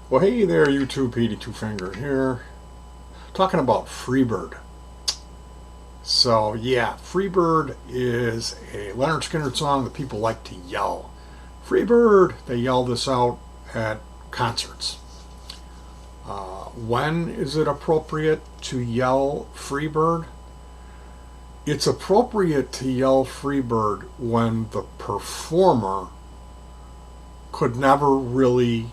Well, hey there, YouTube. Petey Two Finger here, talking about FREEBIRD. So, yeah, FREEBIRD is a Leonard Skinner song that people like to yell. FREEBIRD! They yell this out at concerts. When is it appropriate to yell FREEBIRD? It's appropriate to yell FREEBIRD when the performer could never really,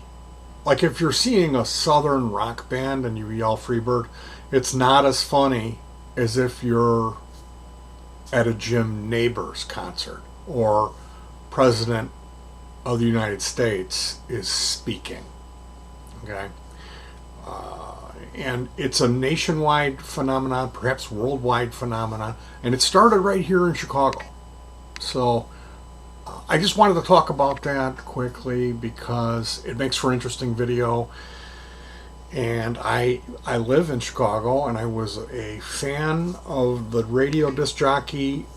like if you're seeing a southern rock band and you yell Freebird, it's not as funny as if you're at a Jim Neighbors concert or President of the United States is speaking. Okay? And it's a nationwide phenomenon, perhaps worldwide phenomenon, and it started right here in Chicago. So I just wanted to talk about that quickly because it makes for an interesting video. And I live in Chicago, and I was a fan of the radio disc jockey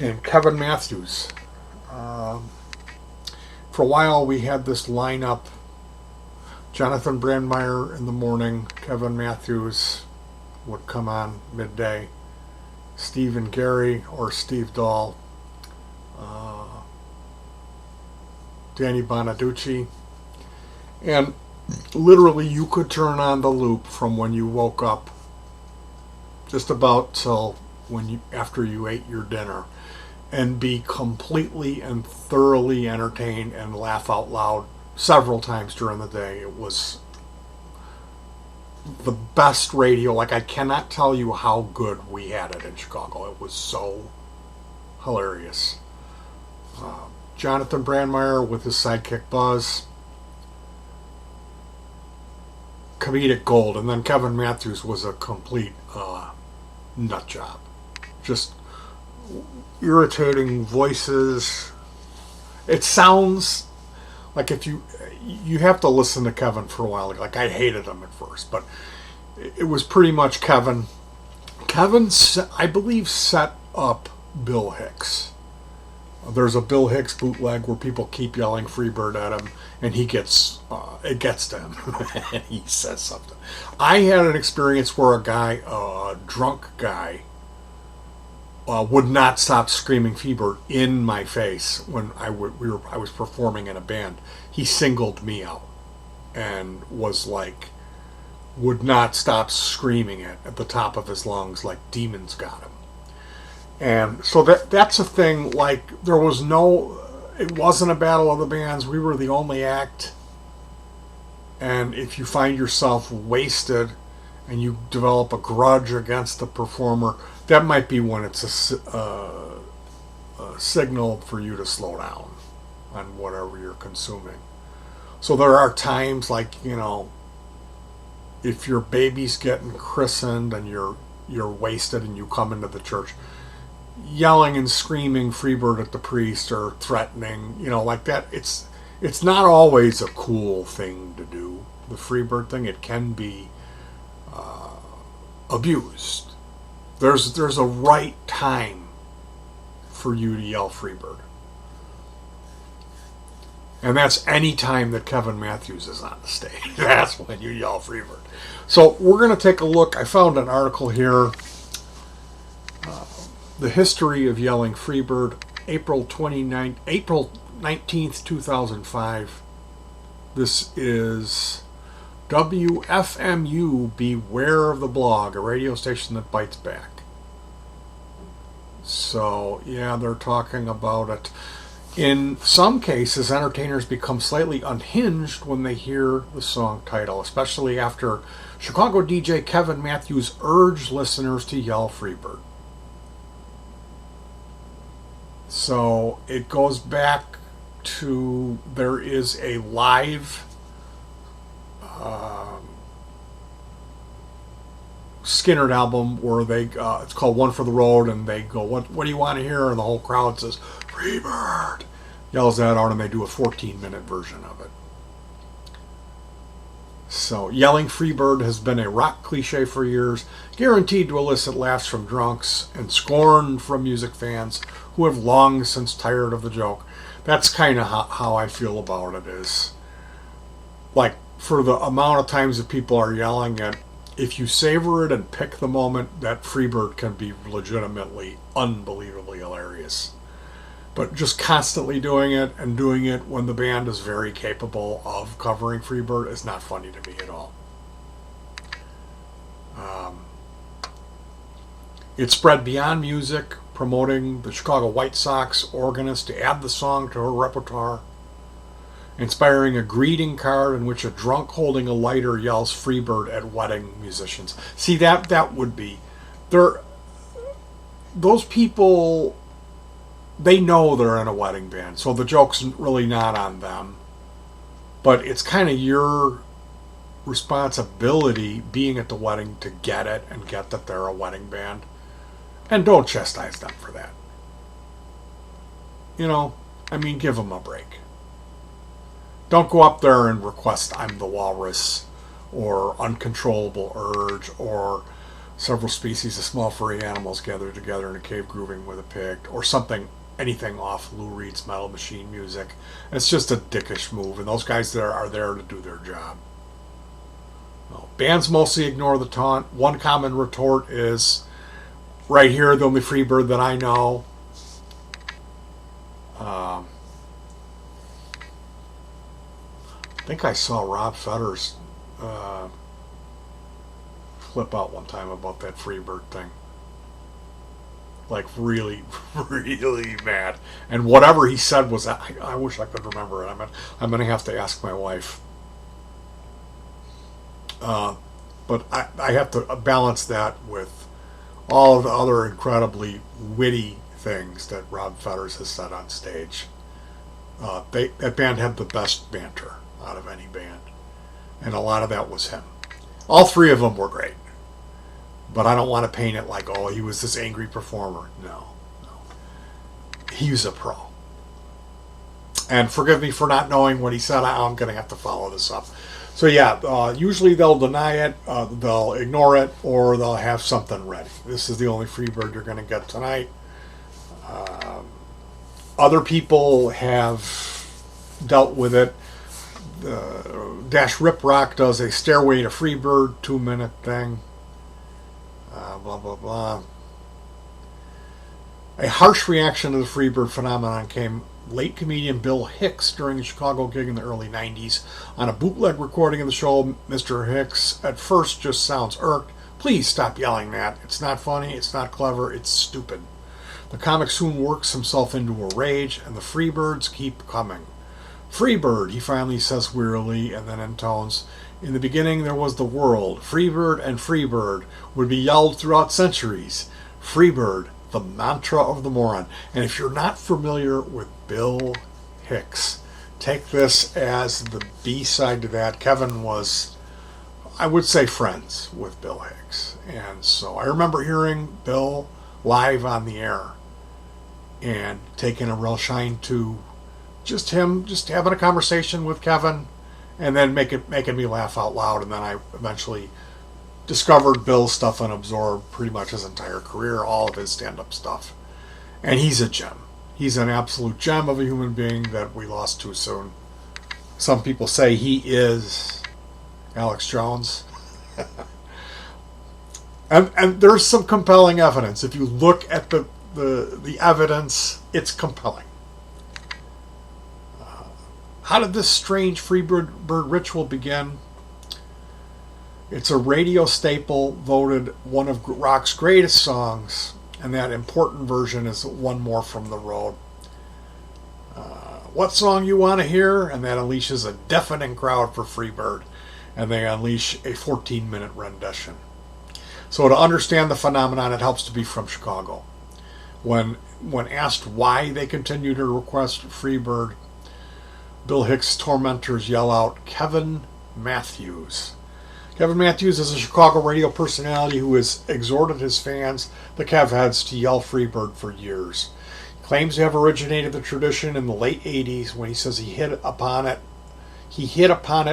and Kevin Matthews. For a while, we had this lineup: Jonathan Brandmeier in the morning, Kevin Matthews would come on midday, Steve and Gary or Steve Dahl, Danny Bonaducci, and literally you could turn on the loop from when you woke up just about till after you ate your dinner and be completely and thoroughly entertained and laugh out loud several times during the day. It was the best radio. Like, I cannot tell you how good we had it in Chicago. It was so hilarious. Jonathan Brandmeier with his sidekick Buzz, comedic gold. And then Kevin Matthews was a complete nut job. Just irritating voices. It sounds like, if you have to listen to Kevin for a while. Like, I hated him at first, but it was pretty much Kevin. Kevin, I believe, set up Bill Hicks. There's a Bill Hicks bootleg where people keep yelling Freebird at him, and it gets to him, and he says something. I had an experience where a drunk guy, would not stop screaming Freebird in my face when I was performing in a band. He singled me out and was like, would not stop screaming it at the top of his lungs like demons got him. And so that's a thing. Like, it wasn't a battle of the bands. We were the only act. And if you find yourself wasted and you develop a grudge against the performer, that might be when it's a signal for you to slow down on whatever you're consuming. So there are times, like, if your baby's getting christened and you're wasted and you come into the church, yelling and screaming Freebird at the priest or threatening, like that, it's not always a cool thing to do. The Freebird thing, it can be abused. There's a right time for you to yell Freebird, and that's any time that Kevin Matthews is on the stage. That's when you yell Freebird. So we're going to take a look. I found an article here. The history of yelling Freebird, April 19th, 2005. This is WFMU, Beware of the Blog, a radio station that bites back. So, yeah, they're talking about it. In some cases, entertainers become slightly unhinged when they hear the song title, especially after Chicago DJ Kevin Matthews urged listeners to yell Freebird. So it goes back to, there is a live Skinner album where it's called One for the Road, and they go, what do you want to hear? And the whole crowd says, Freebird! Yells that out, and they do a 14-minute version of it. So yelling Freebird has been a rock cliche for years, guaranteed to elicit laughs from drunks and scorn from music fans who have long since tired of the joke. That's kind of how I feel about it. Is like, for the amount of times that people are yelling it, if you savor it and pick the moment, that Freebird can be legitimately, unbelievably hilarious. But just constantly doing it and doing it when the band is very capable of covering Freebird is not funny to me at all. It spread beyond music, promoting the Chicago White Sox organist to add the song to her repertoire, inspiring a greeting card in which a drunk holding a lighter yells Freebird at wedding musicians. See, that would be... Those people, they know they're in a wedding band, so the joke's really not on them. But it's kind of your responsibility being at the wedding to get it and get that they're a wedding band. And don't chastise them for that. Give them a break. Don't go up there and request I'm the Walrus or Uncontrollable Urge or Several Species of Small Furry Animals Gathered Together in a Cave Grooving with a Pig or anything off Lou Reed's Metal Machine music. It's just a dickish move, and those guys there are there to do their job. Well, bands mostly ignore the taunt. One common retort is, right here, the only Freebird that I know. I think I saw Rob Fetters flip out one time about that Freebird thing. Like really, really mad. And whatever he said was, I wish I could remember it. I'm going to have to ask my wife. But I have to balance that with all of the other incredibly witty things that Rob Fetters has said on stage. That band had the best banter out of any band. And a lot of that was him. All three of them were great. But I don't want to paint it like, oh, he was this angry performer. No. He was a pro. And forgive me for not knowing what he said. I'm going to have to follow this up. So yeah, usually they'll deny it, they'll ignore it, or they'll have something ready. This is the only Freebird you're going to get tonight. Other people have dealt with it. Dash Rip Rock does a Stairway to Freebird 2-minute thing. Blah, blah, blah. A harsh reaction to the Freebird phenomenon came late comedian Bill Hicks during a Chicago gig in the early 90s. On a bootleg recording of the show, Mr. Hicks at first just sounds irked. Please stop yelling that. It's not funny, it's not clever, it's stupid. The comic soon works himself into a rage, and the Freebirds keep coming. Freebird, he finally says wearily, and then intones, in the beginning there was the world. Freebird and Freebird would be yelled throughout centuries. Freebird, the mantra of the moron. And if you're not familiar with Bill Hicks, take this as the B-side to that. Kevin was, I would say, friends with Bill Hicks. And so I remember hearing Bill live on the air and taking a real shine to just having a conversation with Kevin and then making me laugh out loud. And then I eventually discovered Bill's stuff and absorbed pretty much his entire career, all of his stand-up stuff. And he's a gem. He's an absolute gem of a human being that we lost too soon. Some people say he is Alex Jones. and there's some compelling evidence. If you look at the evidence, it's compelling. How did this strange Freebird ritual begin? It's a radio staple, voted one of rock's greatest songs, and that important version is One More from the Road. What song you want to hear? And that unleashes a deafening crowd for Freebird, and they unleash a 14-minute rendition. So to understand the phenomenon, it helps to be from Chicago. When asked why they continue to request Freebird, Bill Hicks' tormentors yell out, Kevin Matthews. Kevin Matthews is a Chicago radio personality who has exhorted his fans, the Kevheads, to yell Freebird for years. He claims to have originated the tradition in the late 80s when he says he hit upon it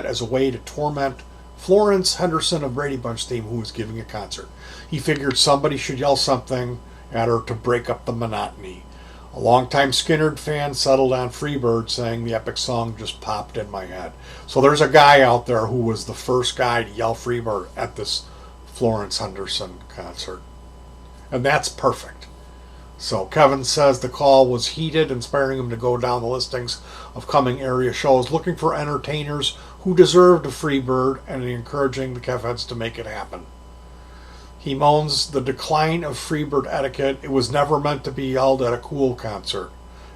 as a way to torment Florence Henderson of Brady Bunch theme, who was giving a concert. He figured somebody should yell something at her to break up the monotony A longtime Skinnerd fan settled on Freebird, saying the epic song just popped in my head. So there's a guy out there who was the first guy to yell Freebird at this Florence Henderson concert. And that's perfect. So Kevin says the call was heated, inspiring him to go down the listings of coming area shows, looking for entertainers who deserved a Freebird and encouraging the Kevheads to make it happen. He moans the decline of Freebird etiquette. It was never meant to be yelled at a cool concert.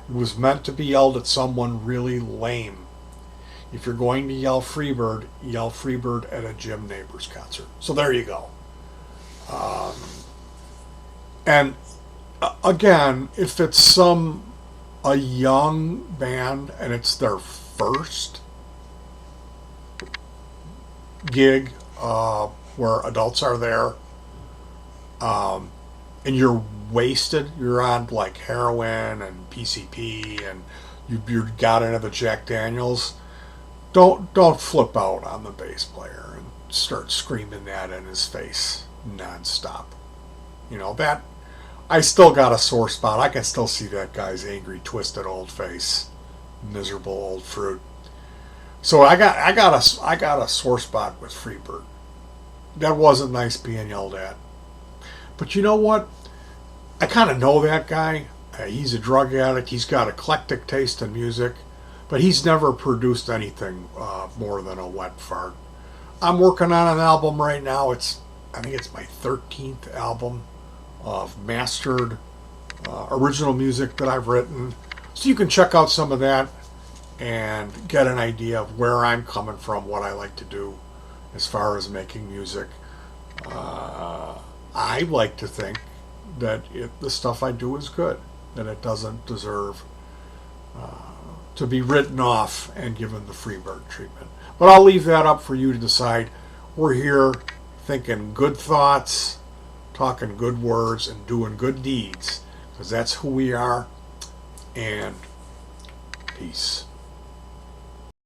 It was meant to be yelled at someone really lame. If you're going to yell Freebird at a Jim Neighbors concert. So there you go. And again, if it's a young band and it's their first gig where adults are there, and you're wasted, you're on like heroin and PCP, and you got into the Jack Daniels, don't flip out on the bass player and start screaming that in his face nonstop. That I still got a sore spot. I can still see that guy's angry, twisted old face, miserable old fruit. So I got a sore spot with Freebird. That wasn't nice being yelled at. But you know what? I kind of know that guy. He's a drug addict. He's got eclectic taste in music, but he's never produced anything more than a wet fart. I'm working on an album right now. I think it's my 13th album of mastered original music that I've written. So you can check out some of that and get an idea of where I'm coming from, what I like to do as far as making music. I like to think that the stuff I do is good, that it doesn't deserve to be written off and given the Freebird treatment. But I'll leave that up for you to decide. We're here thinking good thoughts, talking good words, and doing good deeds, because that's who we are. And peace.